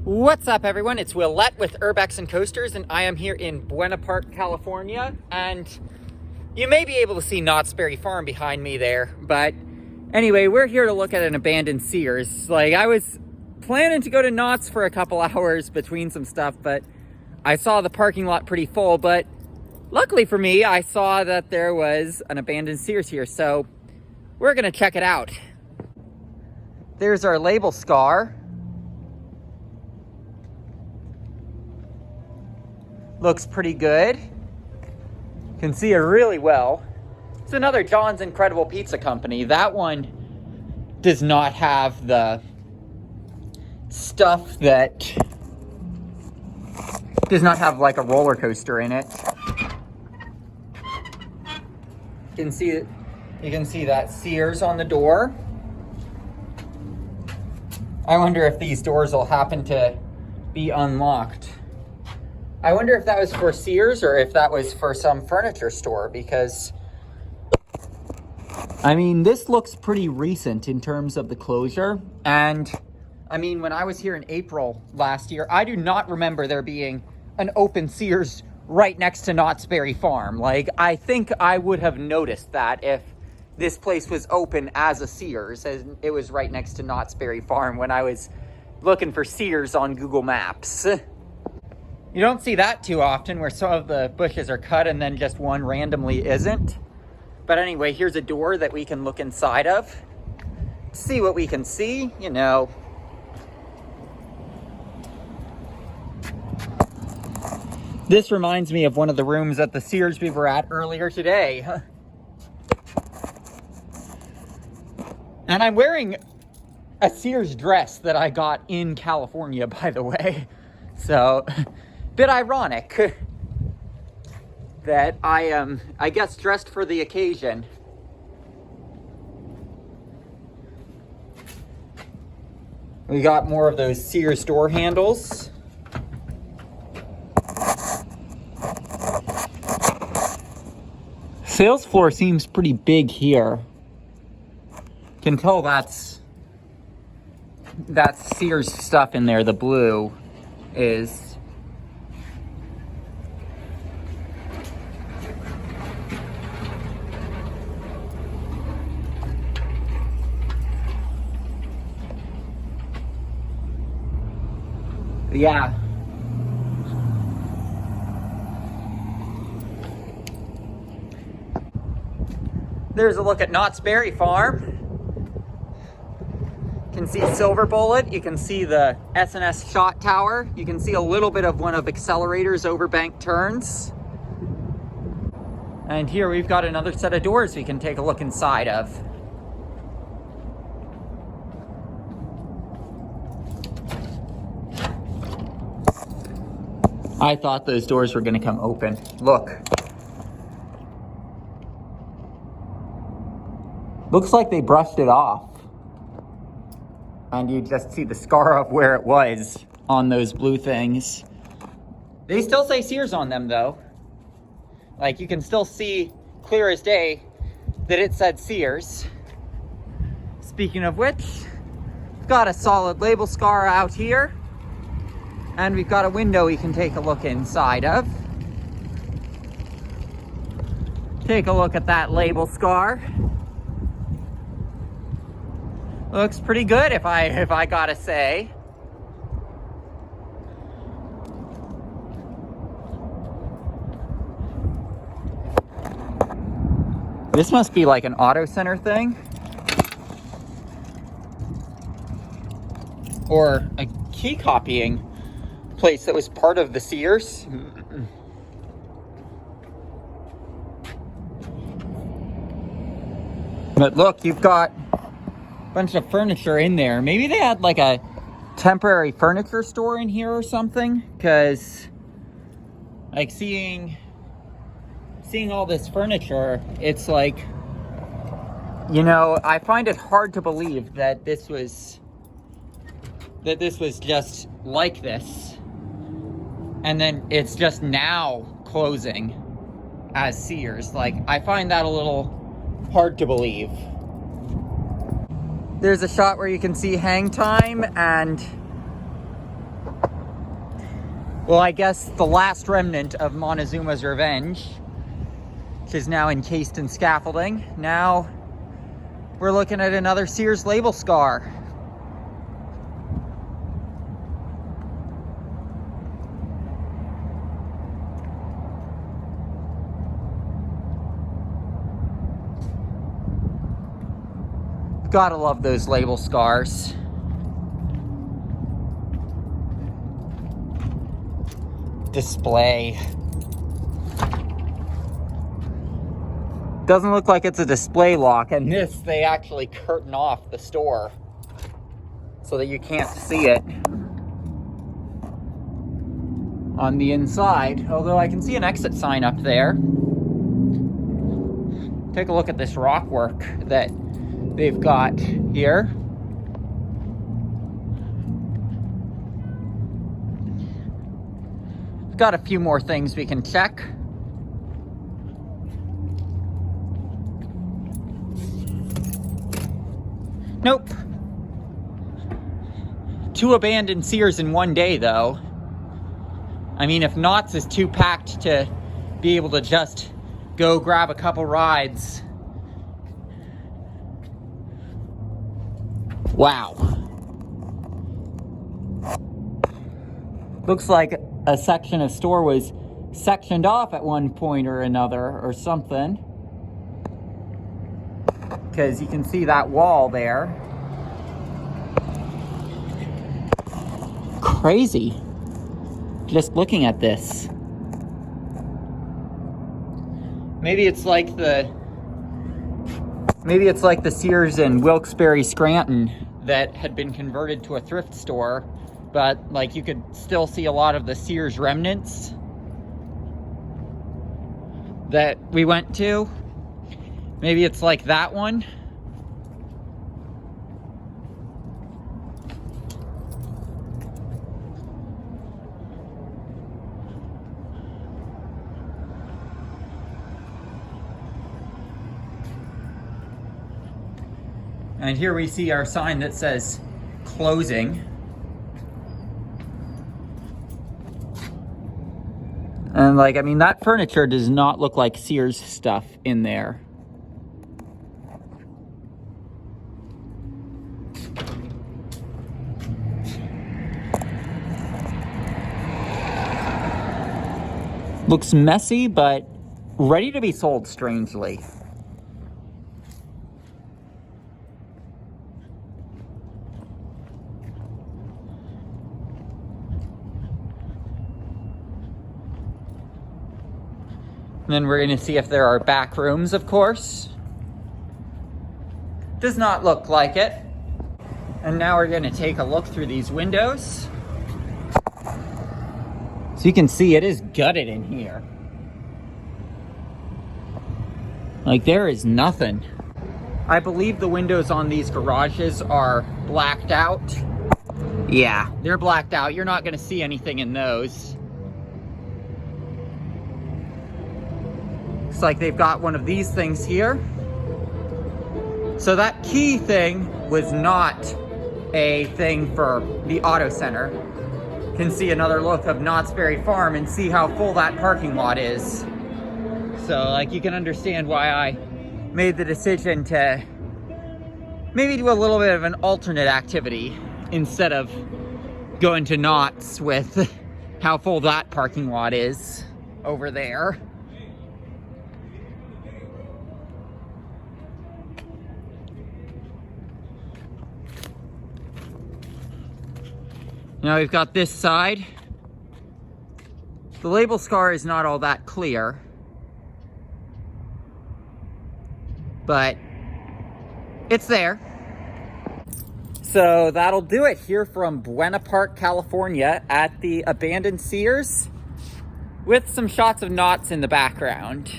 What's up, everyone? It's Willette with Urbex and Coasters, and I am here in Buena Park, California. And you may be able to see Knott's Berry Farm behind me there, but anyway, we're here to look at an abandoned Sears. Like, I was planning to go to Knott's for a couple hours between some stuff, but I saw the parking lot pretty full. But luckily for me, I saw that there was an abandoned Sears here, so we're gonna check it out. There's our label scar. Looks pretty good. Can see it really well. It's another John's Incredible Pizza Company. That one does not have the stuff that does not have like a roller coaster in it. You can see that Sears on the door. I wonder if these doors will happen to be unlocked. I wonder if that was for Sears or if that was for some furniture store, because I mean, this looks pretty recent in terms of the closure. And I mean, when I was here in April last year, I do not remember there being an open Sears right next to Knott's Berry Farm. Like, I think I would have noticed that if this place was open as a Sears, as it was right next to Knott's Berry Farm when I was looking for Sears on Google Maps. You don't see that too often, where some of the bushes are cut and then just one randomly isn't. But anyway, here's a door that we can look inside of. See what we can see, you know. This reminds me of one of the rooms at the Sears we were at earlier today. And I'm wearing a Sears dress that I got in California, by the way. So, bit ironic that I am, I guess, dressed for the occasion. We got more of those Sears door handles. Sales floor seems pretty big here. Can tell that's Sears stuff in there. The blue is. Yeah. There's a look at Knott's Berry Farm. You can see Silver Bullet. You can see the S&S shot tower. You can see a little bit of one of Accelerator's overbank turns. And here we've got another set of doors we can take a look inside of. I thought those doors were gonna come open. Look. Looks like they brushed it off. And you just see the scar of where it was on those blue things. They still say Sears on them though. Like, you can still see clear as day that it said Sears. Speaking of which, got a solid label scar out here. And we've got a window we can take a look inside of. Take a look at that label scar. Looks pretty good, if I gotta say. This must be like an auto center thing. Or a key copying place that was part of the Sears. But look, you've got a bunch of furniture in there. Maybe they had like a temporary furniture store in here or something, because like seeing all this furniture, it's like, you know, I find it hard to believe that this was just like this. And then it's just now closing as Sears. Like, I find that a little hard to believe. There's a shot where you can see hang time, and Well, I guess the last remnant of Montezuma's revenge, which is now encased in scaffolding. Now we're looking at another Sears label scar. Gotta love those label scars. Display. Doesn't look like it's a display lock, and this, they actually curtain off the store so that you can't see it on the inside, although I can see an exit sign up there. Take a look at this rock work that they've got here. Got a few more things we can check. Nope. 2 abandoned Sears in one day, though. I mean, if Knott's is too packed to be able to just go grab a couple rides. Wow. Looks like a section of store was sectioned off at one point or another or something. Because you can see that wall there. Crazy. Just looking at this. Maybe it's like the Sears in Wilkes-Barre, Scranton that had been converted to a thrift store, but like you could still see a lot of the Sears remnants that we went to. Maybe it's like that one. And here we see our sign that says closing. And like, I mean, that furniture does not look like Sears stuff in there. Looks messy, but ready to be sold strangely. And then we're going to see if there are back rooms, of course. Does not look like it. And now we're going to take a look through these windows. So you can see it is gutted in here. Like, there is nothing. I believe the windows on these garages are blacked out. Yeah, they're blacked out. You're not going to see anything in those. Looks like they've got one of these things here. So that key thing was not a thing for the auto center. You can see another look of Knott's Berry Farm and see how full that parking lot is. So like you can understand why I made the decision to maybe do a little bit of an alternate activity instead of going to Knott's with how full that parking lot is over there. Now we've got this side. The label scar is not all that clear, but it's there. So that'll do it here from Buena Park, California at the abandoned Sears with some shots of Knott's in the background.